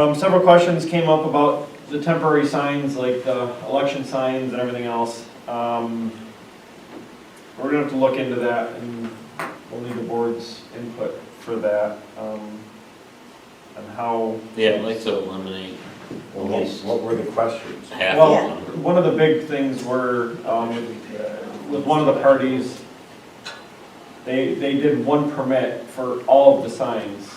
Several questions came up about the temporary signs, like the election signs and everything else. We're gonna have to look into that, and we'll need the board's input for that, and how. Yeah, I'd like to eliminate Well, what were the questions? half Well, of them. one of the big things were, with one of the parties, they did one permit for all of the signs.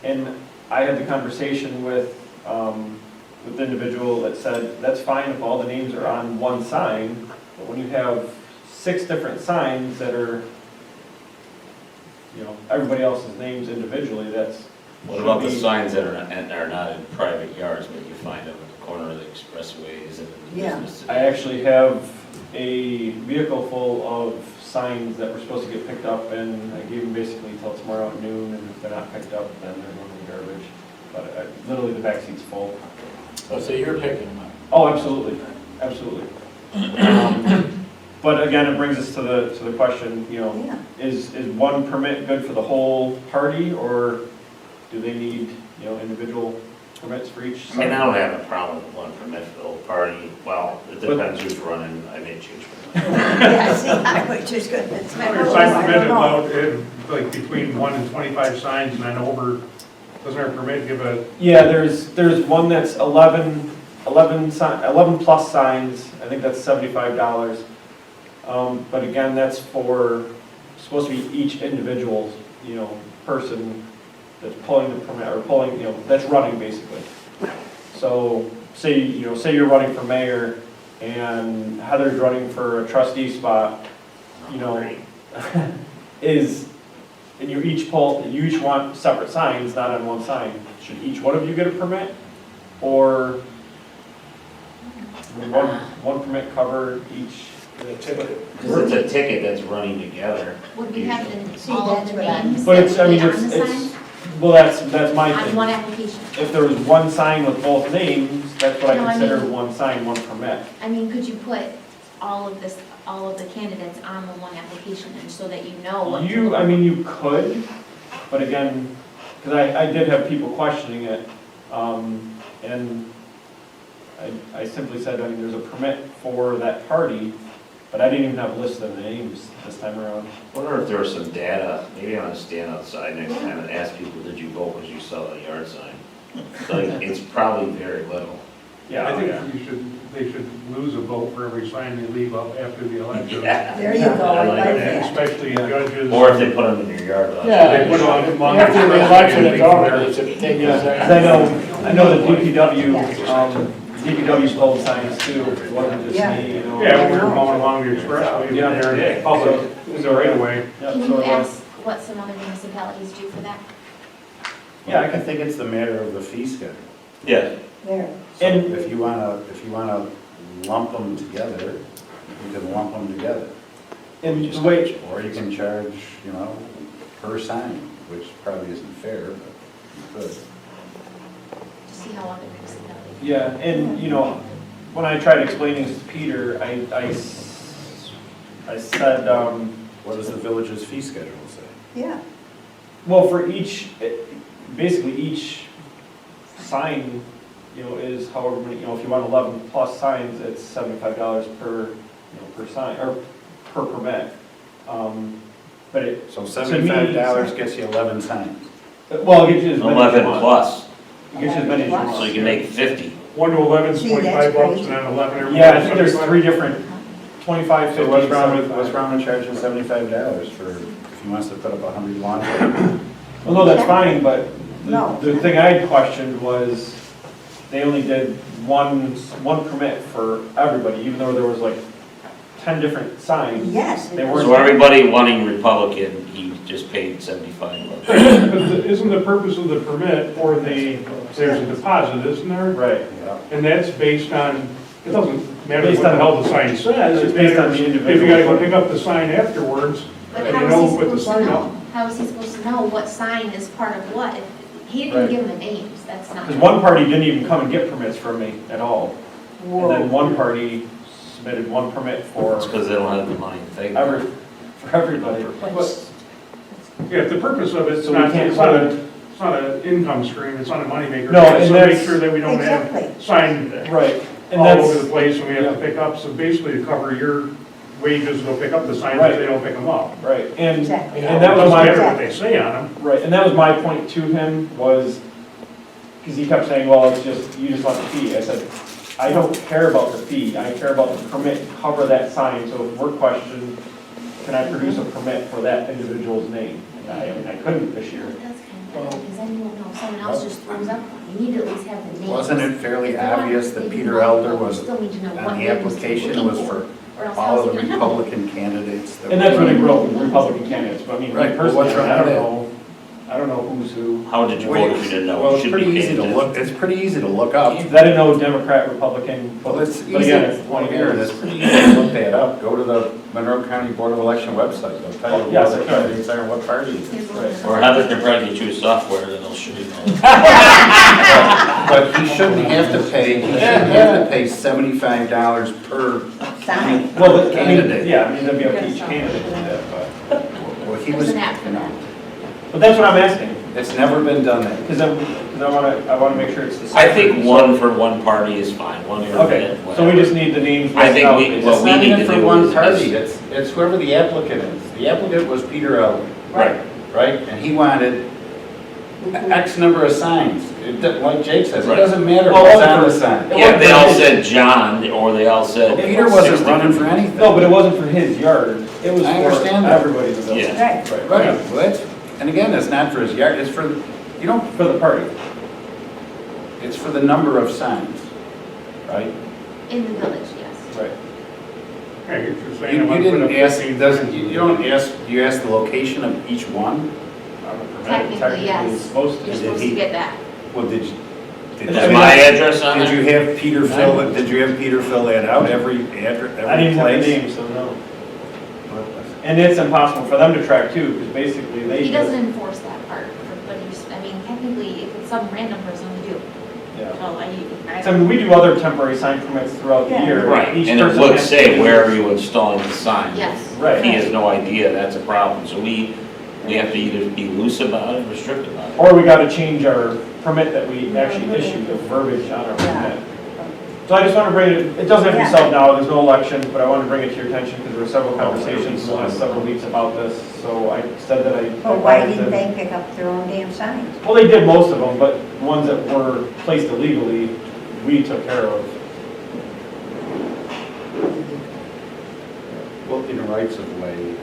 And I had the conversation with the individual that said, that's fine if all the names are on one sign, but when you have 6 different signs that are, everybody else's names individually, that's. What about the signs that are not in private yards, but you find them at the corner of the expressways and in the Yeah. business? I actually have a vehicle full of signs that were supposed to get picked up, and I gave them basically till tomorrow at noon, and if they're not picked up, then they're going in the garbage. But literally the back seat's full. Oh, so you're picking them up? Oh, absolutely, absolutely. But again, it brings us to the question, Yeah. is one permit good for the whole party, or do they need, individual permits for each I mean, sign? I don't have a problem with one permit for the whole party. Well, it depends who's running. I may choose for that. Yeah, see, I would just go, it's my. Your sign permit allowed, like between 1 and 25 signs and then over, doesn't our permit give a, Yeah, there's one that's 11 plus signs, I think that's $75. But again, that's supposed to be each individual, person that's pulling the permit, or pulling, that's running basically. So, say you're running for mayor, and Heather's running for a trustee spot, and you each want separate signs, not on one sign. Should each one of you get a permit? Or would one permit cover each? Because it's a ticket that's running together. Would we have the, See, all of that's the what I- names But that it's, would be on it's, the sign? well, that's my On thing. one application? If there was one sign with both names, that's what No, I I consider mean- one sign, one permit. I mean, could you put all of the candidates on the one application, and so that you know what to look I mean, you could, but again, because I did have people questioning it, and I simply said, there's a permit for that party, but I didn't even have a list of the names this time around. I wonder if there was some data, maybe I'm gonna stand outside next time and ask people, did you vote because you saw the yard sign? So it's probably very little. Yeah, I yeah. think they should lose a vote for every sign they leave up after the election. Yeah. There you go, I like that. Especially judges. Or if they put them in your yard. They put on among. After the election, it's over, it's a thing. Yeah, 'cause I know the DPW told signs too, it wasn't just Yeah. me, Yeah, we were mowing along the expressway, Yeah. there in the public, it was a right away. Yeah, Can so you it was. ask what some other municipalities do for that? Yeah, I I can think it's the matter of the fee schedule. Yeah. There. So And- if you wanna lump them together, you can lump them together. And the way, Or you can charge, per sign, which probably isn't fair, but you could. To see how other municipalities. yeah, and when I tried explaining this to Peter, I said, What does the village's fee schedule say? Yeah, well, for basically each sign, is however many, if you want 11 plus signs, it's $75 per sign, or per permit. But So me- $75 gets you 11 signs. well, it gets you as many as you 11 want. plus, It gets you as many as you Plus. want. so you can make 50. 1 to 11 is See, 25 that's bucks, crazy. and then 11 or more. Yeah, I think there's 3 different, 25, 50, So what's wrong with, 75. charging $75 for, if he wants to put up 100 lawns? Well, no, that's fine, but No. the thing I had questioned was, they only did one permit for everybody, even though there was like 10 different signs. yes. They weren't- So everybody wanting Republican, he just paid 75 bucks. But isn't the purpose of the permit for there's a deposit, isn't there? Right. Yeah. And that's based on, it doesn't matter Based what the on- hell the sign says. It's It based on matters the if individual. you gotta go pick up the sign afterwards, But You how know, is he put the supposed to sign up. know? How is he supposed to know what sign is part of what? If he Right. didn't give them the names, that's not. Because one party didn't even come and get permits from me at all. And then Whoa. one party submitted one permit for It's because they don't have the money to pay. for everybody. Which- yeah, if the purpose of it's So we not, can't it's not hold, a, it's not an income stream, it's not a moneymaker. No, and So make that's- sure that we don't have Exactly. sign Right, and all over the that's, place and we have to pick up. So basically to cover your wages, to go pick up the signs if they don't pick them up. right, and, Exactly. It and that was doesn't my, matter what they say on them. right, and that was my point to him was, because he kept saying, well, it's just, you just want the fee. I said, I don't care about the fee, I care about the permit to cover that sign, so if we're questioned, can I produce a permit for that individual's name? And I couldn't this year. Well, that's kind of bad, because then you won't know if someone else just throws up one. You need to at least have the name. Wasn't it fairly If they want- obvious they that do Peter want Elder one, you was, still need to know what on the name he's application looking was for or else all how's of he the gonna know? Republican candidates? that And that's were- when I grew up with Republican candidates, but I mean, me Right, well, personally, what's wrong I don't with that? know, I don't know who's who. How did you vote if you didn't know? Well, You it's should pretty be easy to paying look, it's pretty easy to look up. Because I didn't know Democrat, Republican, Well, but it's but easy, again, it's well, 20 here, years. it's pretty easy to look that up. Go to the Monroe County Board of Election website. They'll tell you Yes, what the I can. candidates are and what party. Here's the Right. one. Or Heather can probably get you a software, then they'll shoot you. But he shouldn't have to pay, he shouldn't have to pay $75 per, Sign. Well, I mean, Candidate. yeah, I mean, that'd be up to each candidate, to do that, but, well, he There's was, an app for that. but that's what I'm asking, it's never been done that. because I wanna make sure it's the same. I think one for one party is fine, one for Okay, bid, so we whatever. just need the names. I think listed out, we- basically. what It's we not need even to for do one is- party, it's whoever the applicant is. The applicant was Peter Elder, Right, right? And he wanted X number of signs. Like Jake says, it Right. doesn't matter Well, what's on the sign. Yeah, they all said John, or they all said. Peter wasn't 60. running for anything. no, but it wasn't for his yard, it was I for understand that. everybody in the village. Yeah. Right. Right, Right, well, that's, and again, it's not for his yard, it's for, you don't, for the party. it's for the number of signs, right? In the village, yes. Right. Okay, you're You saying I'm gonna put didn't up ask, 15 doesn't, you don't ask, you ask the location of each one? Technically, yes. it's supposed to. You're Did supposed he- to get that. Well, did you? Did I Is mean, you- my address on Did there? you have Peter fill it, did you have Peter fill that out, every address, I didn't every have the place? name, so no. And it's impossible for them to track too, because basically they. He just- doesn't enforce that part, but he's, I mean, technically, if it's some random person, we do. Yeah. So I So I mean, we do other temporary sign permits throughout the Yeah. year. Right, Each and it person would has say, to- where are you installing the sign? Yes. Right. If he has no idea, that's a problem, so we have to either be loose about it or strict about it. Or we gotta change our permit that we actually issued, the verbiage on our permit. So I just wanna bring it, it doesn't have to be Yeah. solved now, there's no election, but I wanna bring it to your attention, because there were several conversations in the last several weeks about this, so I said that I. But why didn't they pick up their own damn signs? Well, they did most of them, but the ones that were placed illegally, we took care of. Well, in rights of way,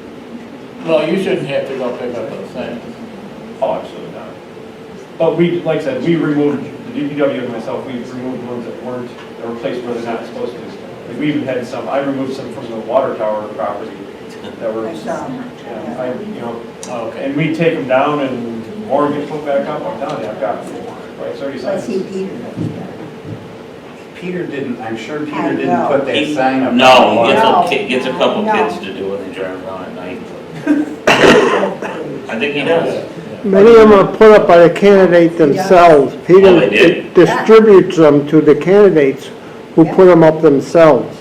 Well, you shouldn't have to go pick up those things. Oh, absolutely not. But we, like I said, we removed, the DPW and myself, we removed ones that weren't, that were placed where they're not supposed to. Like, we even had some, I removed some from the water tower property that were, I saw. yeah, I, you know, Okay. and we take them down and more get put back up, I'm down there, I've got 30 Let's see signs. Peter. Peter didn't, I'm sure I Peter didn't know. put that He- sign up. No, he No. gets a couple No. kids to do it, they drive around at night. I think he does. Many of them are put up by the candidate themselves. Oh, Peter they did? distributes them to the candidates who put them up themselves.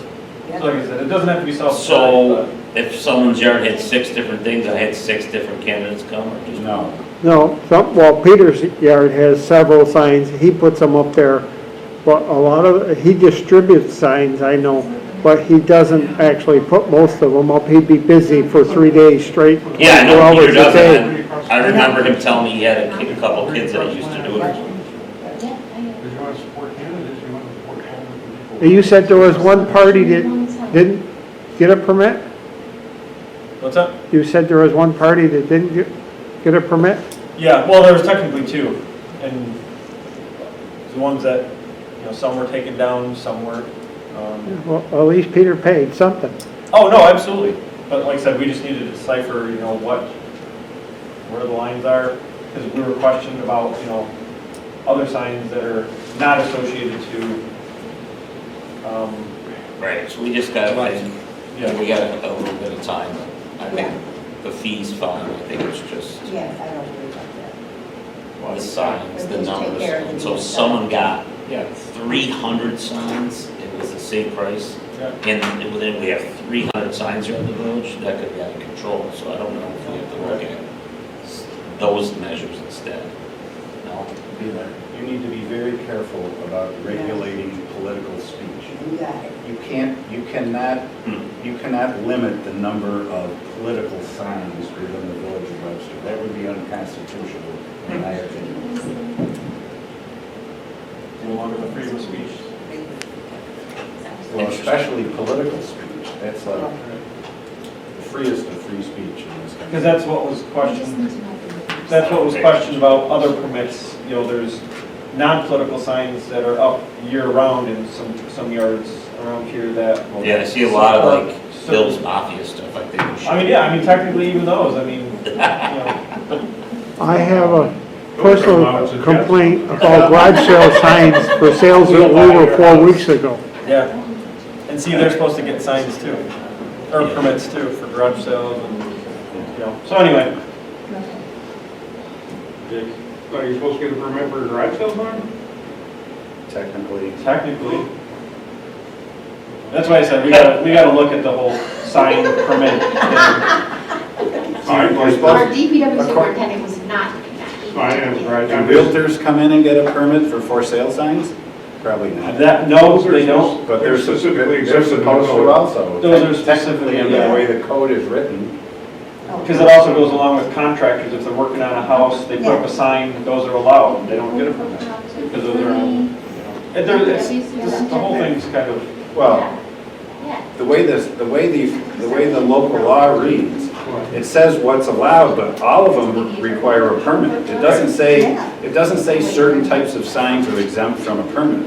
So like I said, it doesn't have to be self-started, So, if someone's yard had 6 different things, I had 6 different candidates come, or just? No, No, well, Peter's yard has several signs, he puts them up there, but a lot of, he distributes signs, I know, but he doesn't actually put most of them up, he'd be busy for 3 days straight, Yeah, I 24 know, Peter hours a does day. it. I remember him telling me he had a couple kids that used to do it. Yeah, I If you want to support candidates, you want to support all the You said there was one party that didn't get a permit? What's that? You said there was one party that didn't get a permit? Yeah, well, there was technically 2, and the ones that, you know, some were taken down, some weren't. Well, at least Peter paid something. Oh, no, absolutely. But like I said, we just needed to decipher, you know, where the lines are, because we were questioned about, you know, other signs that are not associated to, Right, so we just got, yeah. we got a little bit of time. I think the fee's fine, I think it's just Yeah, I don't worry about that. the signs, the Just take care of numbers. the So details. someone got Yeah. 300 signs, it was the same price. Yeah. And within, we have 300 signs here in the village, that could be out of control, so I don't know if we have to look at those measures instead. No? You need to be very careful about regulating political speech. You got it. You cannot limit the number of political signs within the village of Webster. That would be unconstitutional, in my opinion. No longer the freedom of speech. Well, especially political speech. That's like the freest of free speech in this country. Because that's what was I just questioned, need to know the. that's what was questioned about other permits. You know, there's non-political signs that are up year-round in some yards around here that. will Yeah, I see a lot of like support Bill's certain- Mafia stuff, I think we should. I mean, yeah, I mean, technically even those, I mean, you know, I have a personal complaint about garage sale signs for sales that we were 4 weeks ago. yeah. And see, they're supposed to get signs too, or permits too for garage sales and, you know, so anyway. So you're supposed to get a permit for garage sales on? Technically. Technically. That's why I said, we gotta look at the whole sign permit thing. You're supposed- Our DPW superintendent was not doing that. He Oh, I am, did. right. Do realtors come in and get a permit for sale signs? Probably not. That, no, they don't. But They're specifically they're exempted in the supposed to code. also. Those are Technically, specifically, in the yeah. way the code is written. Because it also goes along with contractors, if they're working on a house, they put up a sign, those are allowed, they don't get a permit. Because those are, the whole thing's kind of, Well, Yeah. the way the local law reads, it says what's allowed, but all of them require a permit. It doesn't say certain types of signs are exempt from a permit.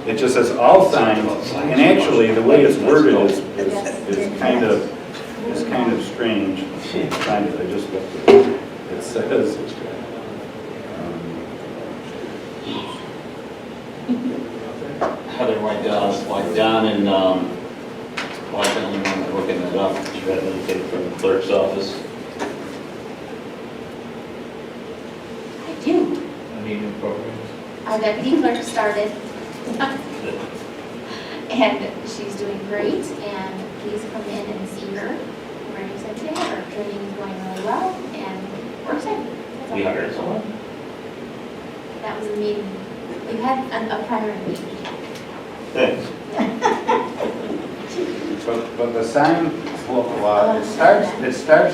It just says all signs, and actually, the way it's worded is kind of strange. I just looked at it. It says, Heather, why Don and, why don't you want to look it up? You got anything from the clerk's office? I do. Our deputy clerk started. And she's doing great, and please come in and see her. We're very excited to have her. Training is going really well, and we're excited. That's all. We hired someone? That was a meeting. We had a prior meeting. Thanks. but the sign local law, it starts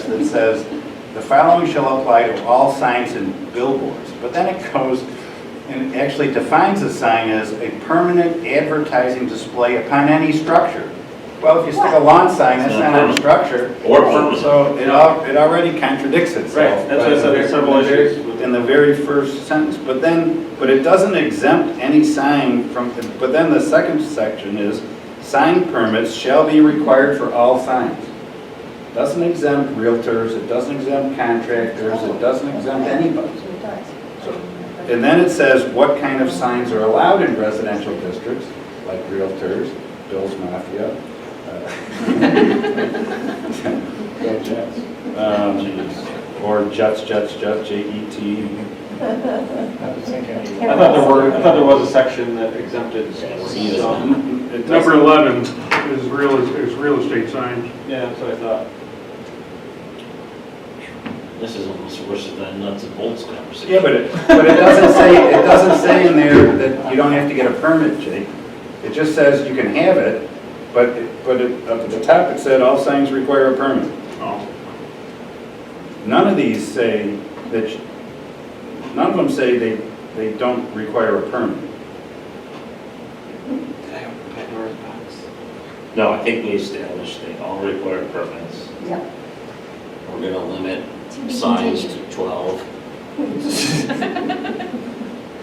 that says, the following shall apply to all signs and billboards. But then it goes and actually defines a sign as a permanent advertising display upon any structure. Well, if you stick a lawn sign, that's not on a structure. Or permanent. So it already contradicts itself. Right, that's why I said there's several issues with it. In the very first sentence, but it doesn't exempt any sign from, but then the second section is, sign permits shall be required for all signs. Doesn't exempt realtors, it doesn't exempt contractors, it doesn't exempt anybody. And then it says what kind of signs are allowed in residential districts, like realtors, Bill's Mafia. Go Jets. Or Jets, J-E-T. I thought there was a section that exempted some. Number 11 is real estate signs. Yeah, that's what I thought. This is almost worse than nuts and bolts conversation. Yeah, but it doesn't say in there that you don't have to get a permit, Jake. It just says you can have it, but up at the top it said all signs require a permit. Oh. None of these say that, none of them say they don't require a permit. No, I think we established they all require permits. Yep. We're gonna limit To be signs continued. to 12.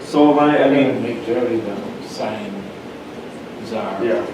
So am I mean, Make Jody the sign czar. yeah.